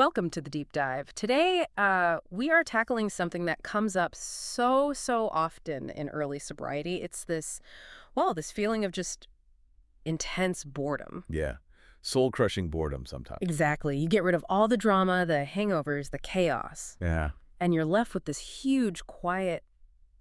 Welcome to the deep dive. Today, we are tackling something that comes up so often in early sobriety. It's this feeling of just intense boredom. Yeah. Soul-crushing boredom sometimes. Exactly. You get rid of all the drama, the hangovers, the chaos, Yeah. and you're left with this huge, quiet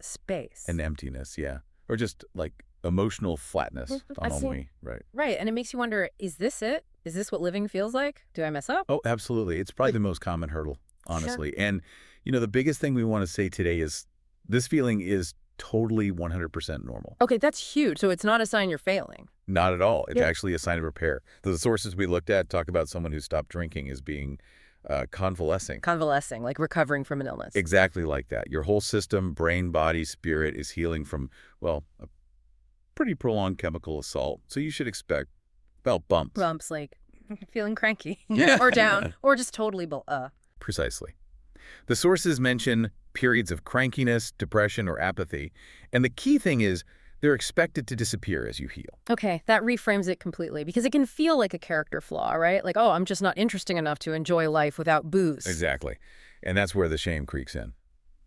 space. And emptiness, yeah. Or just like emotional flatness on me, right? Right, and it makes you wonder, is this it? Is this what living feels like? Do I mess up? Oh, absolutely. It's probably the most common hurdle, honestly. And, the biggest thing we want to say today is this feeling is totally 100% normal. Okay, that's huge. So it's not a sign you're failing. Not at all. It's actually a sign of repair. The sources we looked at talk about someone who stopped drinking as being convalescing. Convalescing, like recovering from an illness. Exactly like that. Your whole system, brain, body, spirit is healing from, well, a pretty prolonged chemical assault. So you should expect, well, bumps. Bumps, like feeling cranky. Yeah. Or down, or just totally Precisely. The sources mention periods of crankiness, depression, or apathy. And the key thing is they're expected to disappear as you heal. Okay, that reframes it completely because it can feel like a character flaw, right? Like, oh, I'm just not interesting enough to enjoy life without booze. Exactly. And that's where the shame creeps in.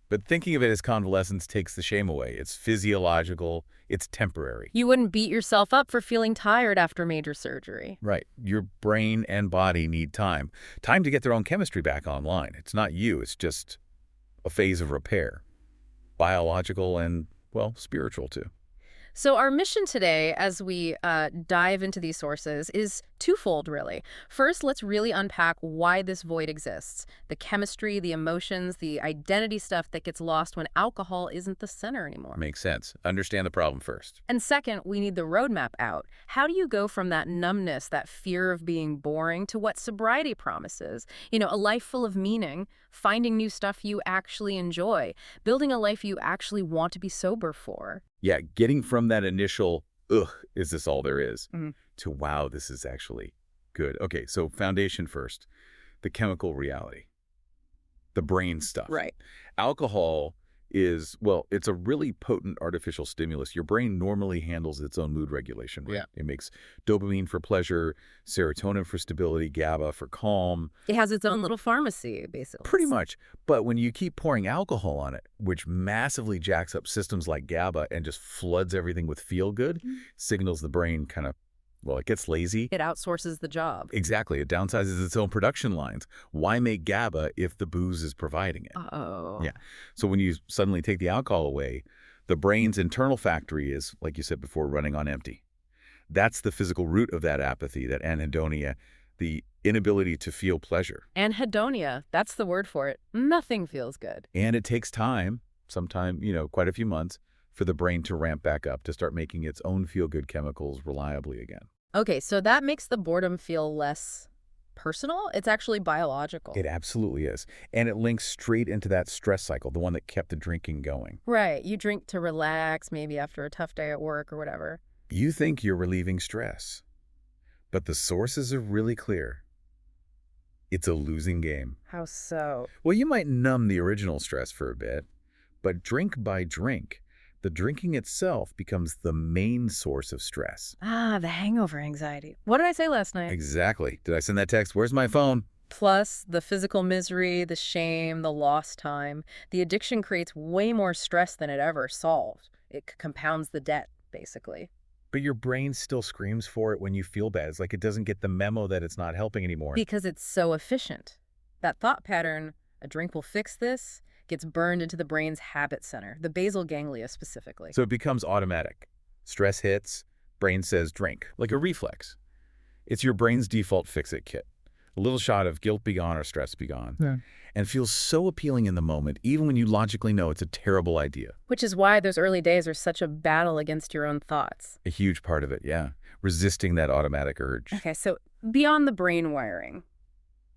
But thinking of it as convalescence takes the shame away. It's physiological. It's temporary. You wouldn't beat yourself up for feeling tired after major surgery. Right. Your brain and body need time. Time to get their own chemistry back online. It's not you. It's just a phase of repair. Biological and, well, spiritual too. So our mission today, as we dive into these sources, is twofold, really. First, let's really unpack why this void exists. The chemistry, the emotions, the identity stuff that gets lost when alcohol isn't the center anymore. Makes sense. Understand the problem first. And second, we need the roadmap out. How do you go from that numbness, that fear of being boring, to what sobriety promises? A life full of meaning, finding new stuff you actually enjoy, building a life you actually want to be sober for. Yeah, getting from that initial, ugh, is this all there is, to wow, this is actually good. Okay, so foundation first, the chemical reality, the brain stuff. Right. Alcohol is, well, it's a really potent artificial stimulus. Your brain normally handles its own mood regulation, right? Yeah. It makes dopamine for pleasure, serotonin for stability, GABA for calm. It has its own little pharmacy, basically. Pretty much. But when you keep pouring alcohol on it, which massively jacks up systems like GABA and just floods everything with feel-good, signals the brain kind of, well, it gets lazy. It outsources the job. Exactly. It downsizes its own production lines. Why make GABA if the booze is providing it? Uh-oh. Yeah. So when you suddenly take the alcohol away, the brain's internal factory is, like you said before, running on empty. That's the physical root of that apathy, that anhedonia, the inability to feel pleasure. Anhedonia, that's the word for it. Nothing feels good. And it takes time, sometime, quite a few months, for the brain to ramp back up, to start making its own feel-good chemicals reliably again. Okay, so that makes the boredom feel less personal? It's actually biological. It absolutely is. And it links straight into that stress cycle, the one that kept the drinking going. Right. You drink to relax, maybe after a tough day at work or whatever. You think you're relieving stress, but the sources are really clear. It's a losing game. How so? Well, you might numb the original stress for a bit, but drink by drink, the drinking itself becomes the main source of stress. Ah, the hangover anxiety. What did I say last night? Exactly. Did I send that text? Where's my phone? Plus, the physical misery, the shame, the lost time. The addiction creates way more stress than it ever solved. It compounds the debt, basically. But your brain still screams for it when you feel bad. It's like it doesn't get the memo that it's not helping anymore. Because it's so efficient. That thought pattern, a drink will fix this, gets burned into the brain's habit center, the basal ganglia specifically. So it becomes automatic. Stress hits, brain says drink, like a reflex. It's your brain's default fix-it kit. A little shot of guilt be gone or stress be gone. Yeah. And feels so appealing in the moment, even when you logically know it's a terrible idea. Which is why those early days are such a battle against your own thoughts. A huge part of it, yeah. Resisting that automatic urge. Okay, so beyond the brain wiring,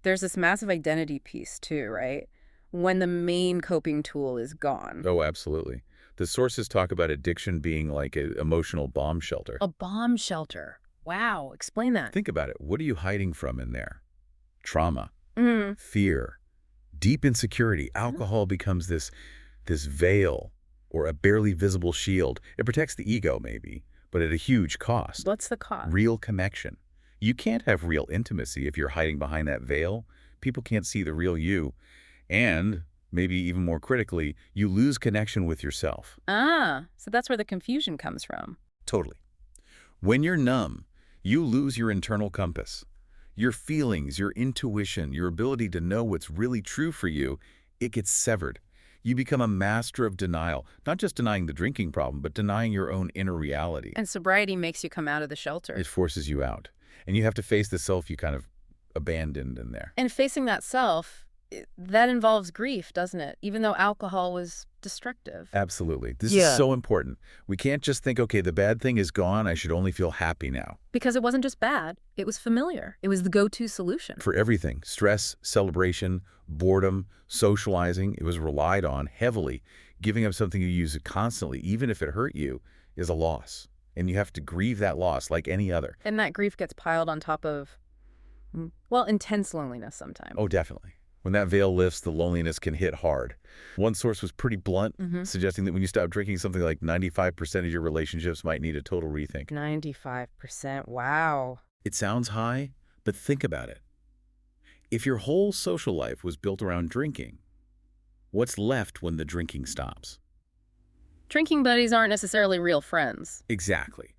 there's this massive identity piece too, right? When the main coping tool is gone. Oh, absolutely. The sources talk about addiction being like an emotional bomb shelter. A bomb shelter. Wow, explain that. Think about it. What are you hiding from in there? Trauma, Mm. fear, deep insecurity. Alcohol becomes this veil or a barely visible shield. It protects the ego, maybe, but at a huge cost. What's the cost? Real connection. You can't have real intimacy if you're hiding behind that veil. People can't see the real you. And, maybe even more critically, you lose connection with yourself. Ah, so that's where the confusion comes from. Totally. When you're numb, you lose your internal compass. Your feelings, your intuition, your ability to know what's really true for you, it gets severed. You become a master of denial, not just denying the drinking problem, but denying your own inner reality. And sobriety makes you come out of the shelter. It forces you out. And you have to face the self you kind of abandoned in there. And facing that self, that involves grief, doesn't it? Even though alcohol was destructive. Absolutely. This is so important. We can't just think, okay, the bad thing is gone, I should only feel happy now. Because it wasn't just bad, it was familiar. It was the go-to solution. For everything, stress, celebration, boredom, socializing, it was relied on heavily. Giving up something you use constantly, even if it hurt you, is a loss. And you have to grieve that loss like any other. And that grief gets piled on top of, well, intense loneliness sometimes. Oh, definitely. When that veil lifts, the loneliness can hit hard. One source was pretty blunt, suggesting that when you stop drinking, something like 95% of your relationships might need a total rethink. 95%, wow. It sounds high, but think about it. If your whole social life was built around drinking, what's left when the drinking stops? Drinking buddies aren't necessarily real friends. Exactly.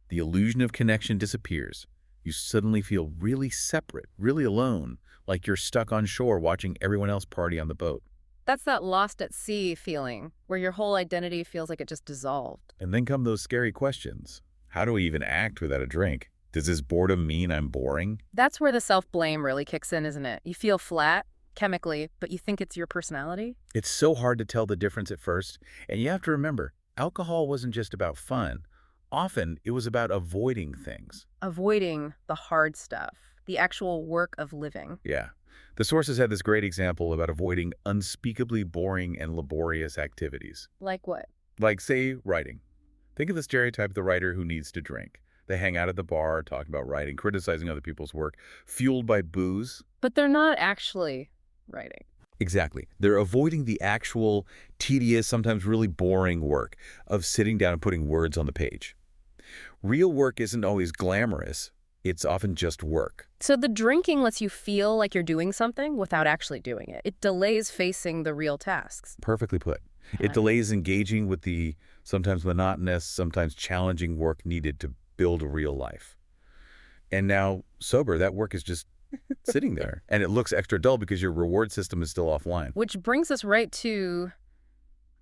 The illusion of connection disappears. You suddenly feel really separate, really alone, like you're stuck on shore watching everyone else party on the boat. That's that lost at sea feeling, where your whole identity feels like it just dissolved. And then come those scary questions. How do I even act without a drink? Does this boredom mean I'm boring? That's where the self-blame really kicks in, isn't it? You feel flat, chemically, but you think it's your personality? It's so hard to tell the difference at first. And you have to remember, alcohol wasn't just about fun. Often, it was about avoiding things. Avoiding the hard stuff, the actual work of living. Yeah. The sources had this great example about avoiding unspeakably boring and laborious activities. Like what? Like, say, writing. Think of the stereotype of the writer who needs to drink. They hang out at the bar, talking about writing, criticizing other people's work, fueled by booze. But they're not actually writing. Exactly. They're avoiding the actual tedious, sometimes really boring work of sitting down and putting words on the page. Real work isn't always glamorous. It's often just work. So the drinking lets you feel like you're doing something without actually doing it. It delays facing the real tasks. Perfectly put. It delays engaging with the sometimes monotonous, sometimes challenging work needed to build a real life. And now, sober, that work is just sitting there. And it looks extra dull because your reward system is still offline. Which brings us right to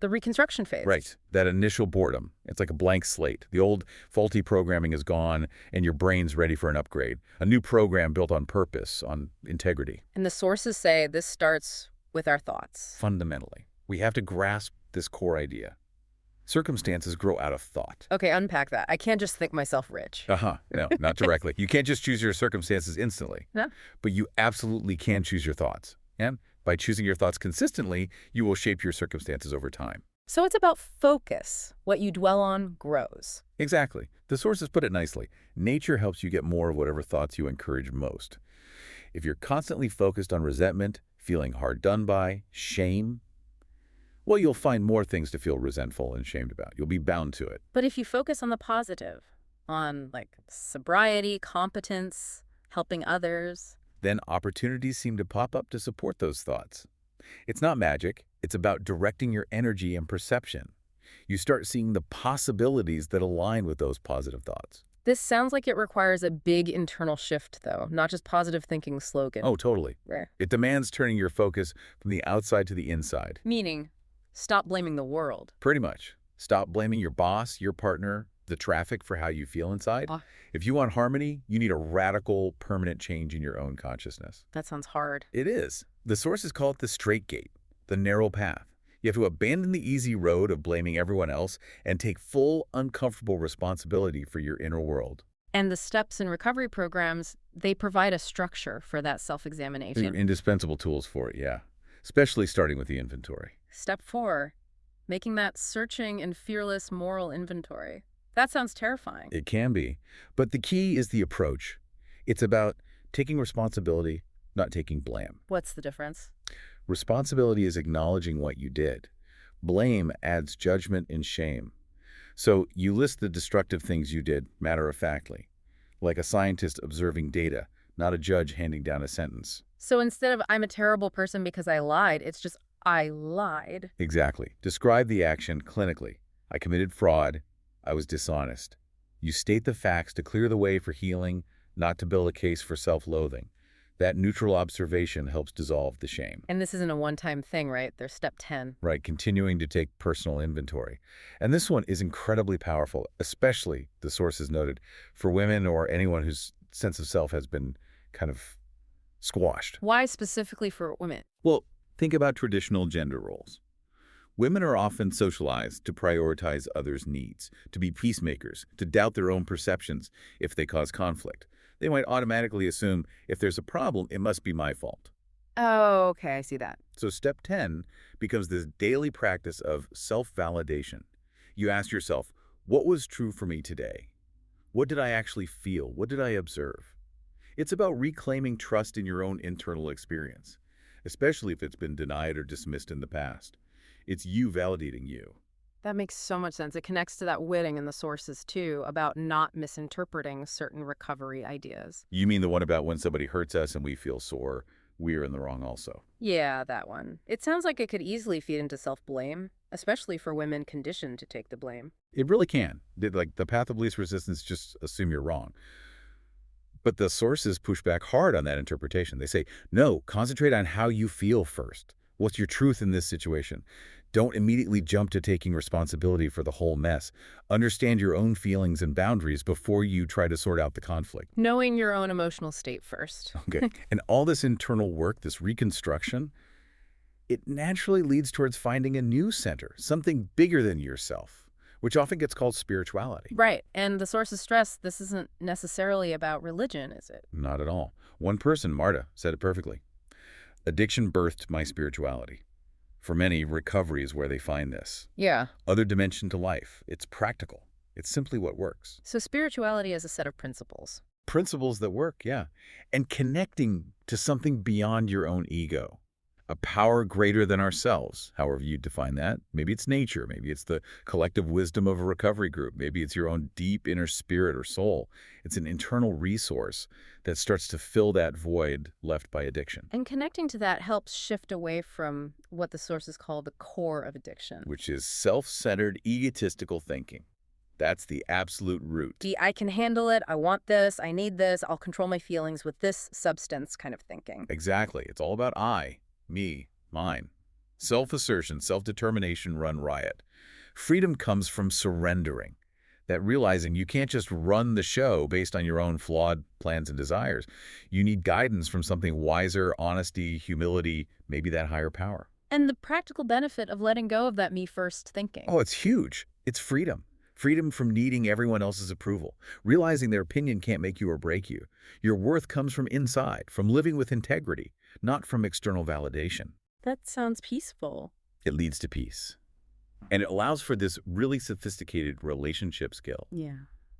the reconstruction phase. Right. That initial boredom. It's like a blank slate. The old faulty programming is gone, and your brain's ready for an upgrade. A new program built on purpose, on integrity. And the sources say this starts with our thoughts. Fundamentally, we have to grasp this core idea. Circumstances grow out of thought. Okay, unpack that. I can't just think myself rich. No, not directly. You can't just choose your circumstances instantly. No. But you absolutely can choose your thoughts. And by choosing your thoughts consistently, you will shape your circumstances over time. So it's about focus. What you dwell on grows. Exactly. The sources put it nicely. Nature helps you get more of whatever thoughts you encourage most. If you're constantly focused on resentment, feeling hard done by, shame, well, you'll find more things to feel resentful and shamed about. You'll be bound to it. But if you focus on the positive, on like sobriety, competence, helping others, then opportunities seem to pop up to support those thoughts. It's not magic. It's about directing your energy and perception. You start seeing the possibilities that align with those positive thoughts. This sounds like it requires a big internal shift, though, not just positive thinking slogan. Oh, totally. Rare. It demands turning your focus from the outside to the inside. Meaning, stop blaming the world. Pretty much. Stop blaming your boss, your partner, the traffic for how you feel inside. If you want harmony, you need a radical, permanent change in your own consciousness. That sounds hard. It is. The sources call it the straight gate, the narrow path. You have to abandon the easy road of blaming everyone else and take full, uncomfortable responsibility for your inner world. And the steps in recovery programs, they provide a structure for that They're self-examination. indispensable tools for it, yeah. Especially starting with the inventory. Step 4, making that searching and fearless moral inventory. That sounds terrifying. It can be. But the key is the approach. It's about taking responsibility, not taking blame. What's the difference? Responsibility is acknowledging what you did. Blame adds judgment and shame. So you list the destructive things you did matter-of-factly, like a scientist observing data, not a judge handing down a sentence. So instead of I'm a terrible person because I lied, it's just I lied. Exactly. Describe the action clinically. I committed fraud. I was dishonest. You state the facts to clear the way for healing, not to build a case for self-loathing. That neutral observation helps dissolve the shame. And this isn't a one-time thing, right? There's step 10. Right, continuing to take personal inventory. And this one is incredibly powerful, especially, the sources noted, for women or anyone whose sense of self has been kind of squashed. Why specifically for women? Well, think about traditional gender roles. Women are often socialized to prioritize others' needs, to be peacemakers, to doubt their own perceptions if they cause conflict. They might automatically assume if there's a problem, it must be my fault. Oh, okay, I see that. So step 10 becomes this daily practice of self-validation. You ask yourself, what was true for me today? What did I actually feel? What did I observe? It's about reclaiming trust in your own internal experience, especially if it's been denied or dismissed in the past. It's you validating you. That makes so much sense. It connects to that Whitting in the sources, too, about not misinterpreting certain recovery ideas. You mean the one about when somebody hurts us and we feel sore, we're in the wrong also. Yeah, that one. It sounds like it could easily feed into self-blame, especially for women conditioned to take the blame. It really can. Like the path of least resistance, just assume you're wrong. But the sources push back hard on that interpretation. They say, no, concentrate on how you feel first. What's your truth in this situation? Don't immediately jump to taking responsibility for the whole mess. Understand your own feelings and boundaries before you try to sort out the conflict. Knowing your own emotional state first. Okay. And all this internal work, this reconstruction, it naturally leads towards finding a new center, something bigger than yourself, which often gets called spirituality. Right. And the sources stress this isn't necessarily about religion, is it? Not at all. One person, Marta, said it perfectly. Addiction birthed my spirituality. For many, recovery is where they find this. Yeah. Other dimension to life. It's practical. It's simply what works. So spirituality is a set of principles. Principles that work, yeah. And connecting to something beyond your own ego. A power greater than ourselves, however you define that. Maybe it's nature. Maybe it's the collective wisdom of a recovery group. Maybe it's your own deep inner spirit or soul. It's an internal resource that starts to fill that void left by addiction. And connecting to that helps shift away from what the sources call the core of addiction. Which is self-centered, egotistical thinking. That's the absolute root. The I can handle it, I want this, I need this, I'll control my feelings with this substance kind of thinking. Exactly. It's all about I, me, mine. Self-assertion, self-determination run riot. Freedom comes from surrendering. That realizing you can't just run the show based on your own flawed plans and desires. You need guidance from something wiser, honesty, humility, maybe that higher power. And the practical benefit of letting go of that me first thinking. Oh, it's huge. It's freedom. Freedom from needing everyone else's approval. Realizing their opinion can't make you or break you. Your worth comes from inside, from living with integrity, not from external validation. That sounds peaceful. It leads to peace. And it allows for this really sophisticated relationship skill, Yeah.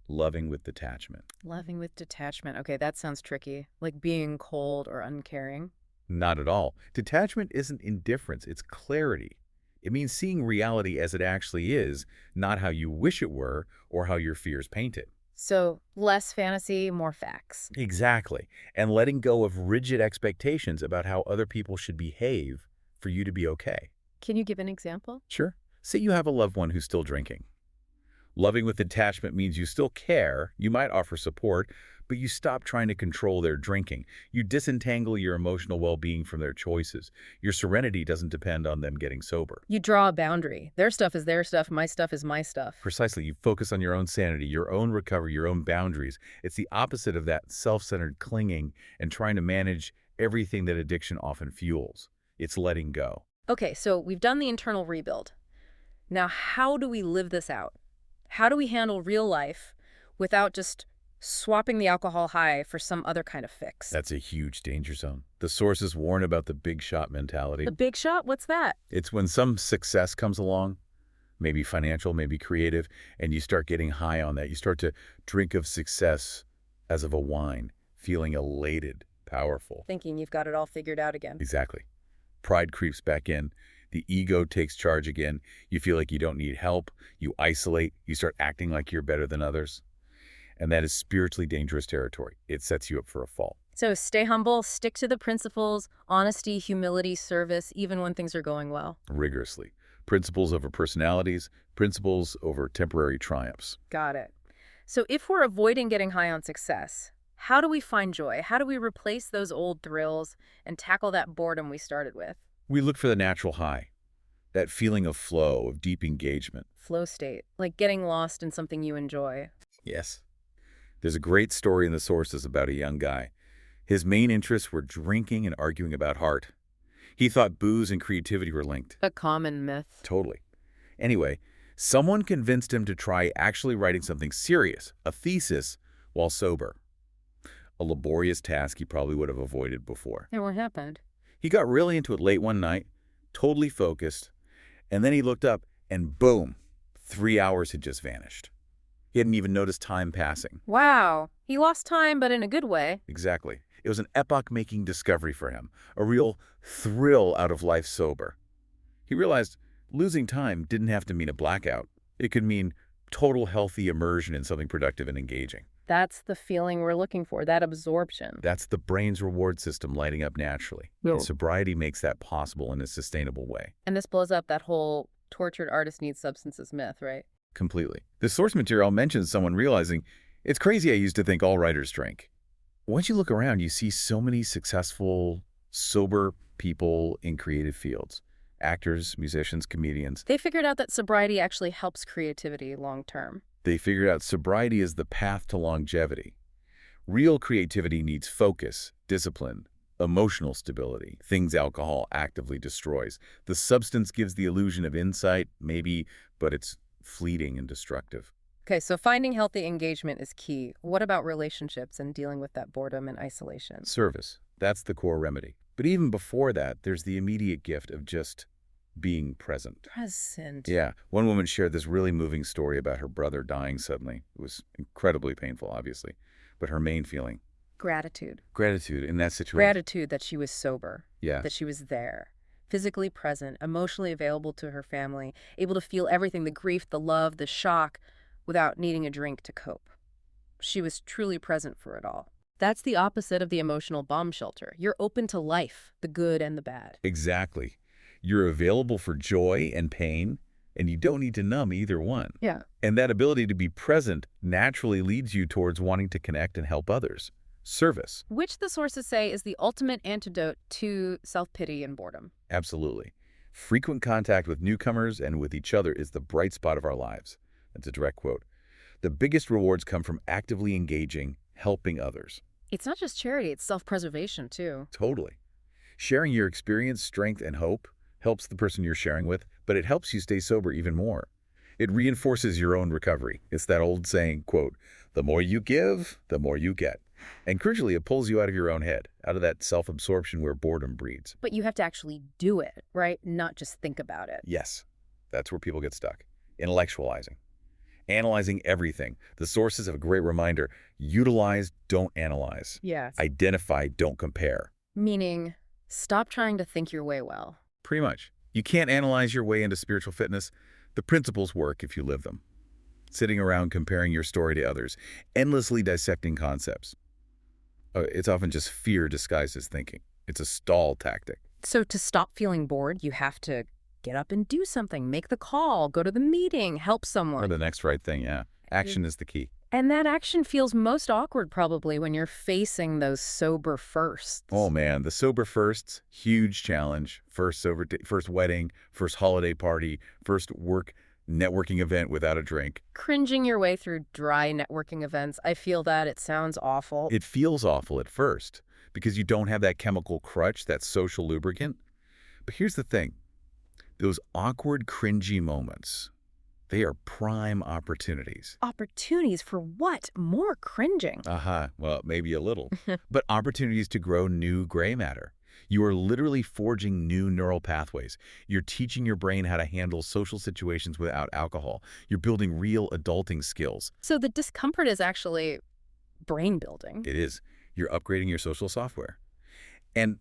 loving with detachment. Loving with detachment. Okay, that sounds tricky. Like being cold or uncaring. Not at all. Detachment isn't indifference, it's clarity. It means seeing reality as it actually is, not how you wish it were or how your fears paint it. So less fantasy, more facts. Exactly. And letting go of rigid expectations about how other people should behave for you to be okay. Can you give an example? Sure. Say you have a loved one who's still drinking. Loving with detachment means you still care, you might offer support, but you stop trying to control their drinking. You disentangle your emotional well-being from their choices. Your serenity doesn't depend on them getting sober. You draw a boundary. Their stuff is their stuff, my stuff is my stuff. Precisely. You focus on your own sanity, your own recovery, your own boundaries. It's the opposite of that self-centered clinging and trying to manage everything that addiction often fuels. It's letting go. Okay, so we've done the internal rebuild. Now, how do we live this out? How do we handle real life without just swapping the alcohol high for some other kind of fix? That's a huge danger zone. The sources warn about the big shot mentality. The big shot? What's that? It's when some success comes along, maybe financial, maybe creative, and you start getting high on that. You start to drink of success as of a wine, feeling elated, powerful. Thinking you've got it all figured out again. Exactly. Pride creeps back in. The ego takes charge again. You feel like you don't need help. You isolate. You start acting like you're better than others. And that is spiritually dangerous territory. It sets you up for a fall. So stay humble, stick to the principles, honesty, humility, service, even when things are going well. Rigorously. Principles over personalities, principles over temporary triumphs. Got it. So if we're avoiding getting high on success, how do we find joy? How do we replace those old thrills and tackle that boredom we started with? We look for the natural high, that feeling of flow, of deep engagement. Flow state, like getting lost in something you enjoy. Yes. There's a great story in the sources about a young guy. His main interests were drinking and arguing about art. He thought booze and creativity were linked. A common myth. Totally. Anyway, someone convinced him to try actually writing something serious, a thesis, while sober. A laborious task he probably would have avoided before. And what happened? He got really into it late one night, totally focused, and then he looked up and boom, 3 hours had just vanished. He hadn't even noticed time passing. Wow. He lost time, but in a good way. Exactly. It was an epoch-making discovery for him, a real thrill out of life sober. He realized losing time didn't have to mean a blackout. It could mean total healthy immersion in something productive and engaging. That's the feeling we're looking for, that absorption. That's the brain's reward system lighting up naturally. And sobriety makes that possible in a sustainable way. And this blows up that whole tortured artist needs substances myth, right? Completely. The source material mentions someone realizing, it's crazy I used to think all writers drank. Once you look around, you see so many successful, sober people in creative fields. Actors, musicians, comedians. They figured out that sobriety actually helps creativity long term. They figured out sobriety is the path to longevity. Real creativity needs focus, discipline, emotional stability, things alcohol actively destroys. The substance gives the illusion of insight, maybe, but it's fleeting and destructive. Okay, so finding healthy engagement is key. What about relationships and dealing with that boredom and isolation? Service. That's the core remedy. But even before that, there's the immediate gift of just being present. Present. Yeah. One woman shared this really moving story about her brother dying suddenly. It was incredibly painful, obviously. But her main feeling. Gratitude. Gratitude in that situation. Gratitude that she was sober. Yeah. That she was there. Physically present, emotionally available to her family, able to feel everything, the grief, the love, the shock, without needing a drink to cope. She was truly present for it all. That's the opposite of the emotional bomb shelter. You're open to life, the good and the bad. Exactly. You're available for joy and pain, and you don't need to numb either one. Yeah. And that ability to be present naturally leads you towards wanting to connect and help others. Service. Which the sources say is the ultimate antidote to self-pity and boredom. Absolutely. Frequent contact with newcomers and with each other is the bright spot of our lives. That's a direct quote. The biggest rewards come from actively engaging, helping others. It's not just charity, it's self-preservation too. Totally. Sharing your experience, strength, and hope helps the person you're sharing with, but it helps you stay sober even more. It reinforces your own recovery. It's that old saying, quote, the more you give, the more you get. And crucially, it pulls you out of your own head, out of that self-absorption where boredom breeds. But you have to actually do it, right? Not just think about it. Yes, that's where people get stuck. Intellectualizing. Analyzing everything. The sources have a great reminder. Utilize, don't analyze. Yes. Identify, don't compare. Meaning, stop trying to think your way well. Pretty much. You can't analyze your way into spiritual fitness. The principles work if you live them. Sitting around comparing your story to others, endlessly dissecting concepts. It's often just fear disguised as thinking. It's a stall tactic. So to stop feeling bored, you have to get up and do something, make the call, go to the meeting, help someone. Or the next right thing, yeah. Action is the key. And that action feels most awkward probably when you're facing those sober firsts. Oh man, the sober firsts, huge challenge. First wedding, first holiday party, first networking event without a drink. Cringing your way through dry networking events, I feel that. It sounds awful. It feels awful at first because you don't have that chemical crutch, that social lubricant. But here's the thing. Those awkward, cringy moments, they are prime opportunities. Opportunities for what? More cringing. Well, maybe a little. But opportunities to grow new gray matter. You are literally forging new neural pathways. You're teaching your brain how to handle social situations without alcohol. You're building real adulting skills. So the discomfort is actually brain building. It is. You're upgrading your social software. And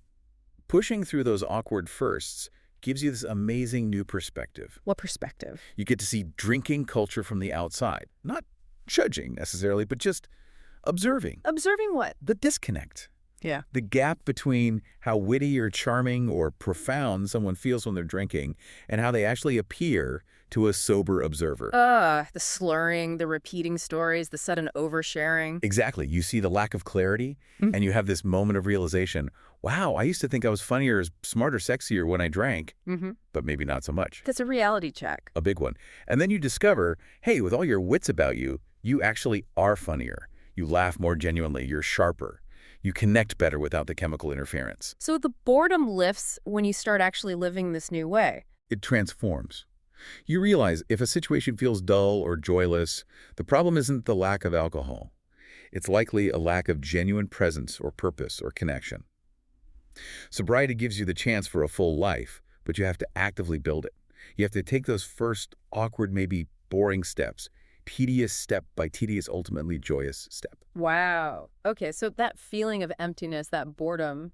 pushing through those awkward firsts gives you this amazing new perspective. What perspective? You get to see drinking culture from the outside. Not judging necessarily, but just observing. Observing what? The disconnect. Yeah. The gap between how witty or charming or profound someone feels when they're drinking and how they actually appear to a sober observer. The slurring, the repeating stories, the sudden oversharing. Exactly. You see the lack of clarity, Mm. and you have this moment of realization, wow, I used to think I was funnier, smarter, sexier when I drank, Mm-hmm. but maybe not so much. That's a reality check. A big one. And then you discover, hey, with all your wits about you, you actually are funnier. You laugh more genuinely. You're sharper. You connect better without the chemical interference. So the boredom lifts when you start actually living this new way. It transforms. You realize if a situation feels dull or joyless, the problem isn't the lack of alcohol. It's likely a lack of genuine presence or purpose or connection. Sobriety gives you the chance for a full life, but you have to actively build it. You have to take those first awkward, maybe boring steps, tedious step by tedious, ultimately joyous step. Wow. Okay, so that feeling of emptiness, that boredom,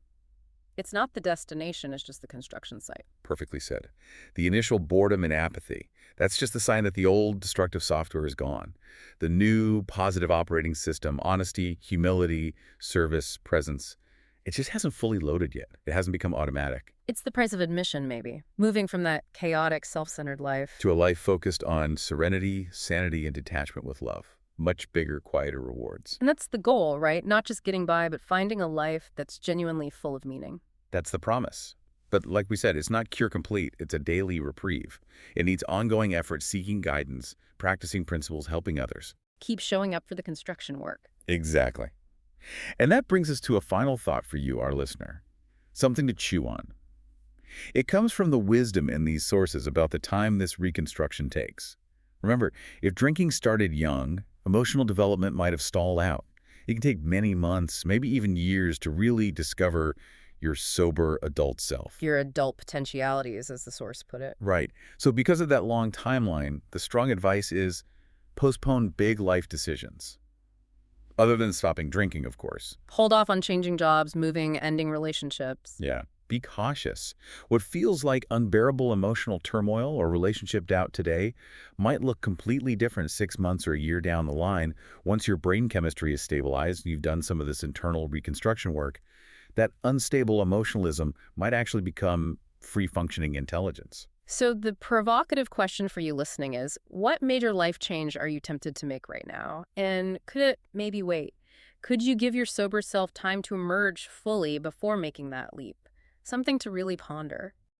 it's not the destination, it's just the construction site. Perfectly said. The initial boredom and apathy, that's just a sign that the old destructive software is gone. The new positive operating system, honesty, humility, service, presence, it just hasn't fully loaded yet. It hasn't become automatic. It's the price of admission, maybe. Moving from that chaotic, self-centered life. To a life focused on serenity, sanity, and detachment with love. Much bigger, quieter rewards. And that's the goal, right? Not just getting by, but finding a life that's genuinely full of meaning. That's the promise. But like we said, it's not cure complete. It's a daily reprieve. It needs ongoing effort, seeking guidance, practicing principles, helping others. Keep showing up for the construction work. Exactly. And that brings us to a final thought for you, our listener. Something to chew on. It comes from the wisdom in these sources about the time this reconstruction takes. Remember, if drinking started young, emotional development might have stalled out. It can take many months, maybe even years, to really discover your sober adult self. Your adult potentialities, as the source put it. Right. So because of that long timeline, the strong advice is postpone big life decisions. Other than stopping drinking, of course. Hold off on changing jobs, moving, ending relationships. Yeah. Be cautious. What feels like unbearable emotional turmoil or relationship doubt today might look completely different 6 months or a year down the line once your brain chemistry is stabilized and you've done some of this internal reconstruction work. That unstable emotionalism might actually become free-functioning intelligence. So the provocative question for you listening is, what major life change are you tempted to make right now? And could it maybe wait? Could you give your sober self time to emerge fully before making that leap? Something to really ponder.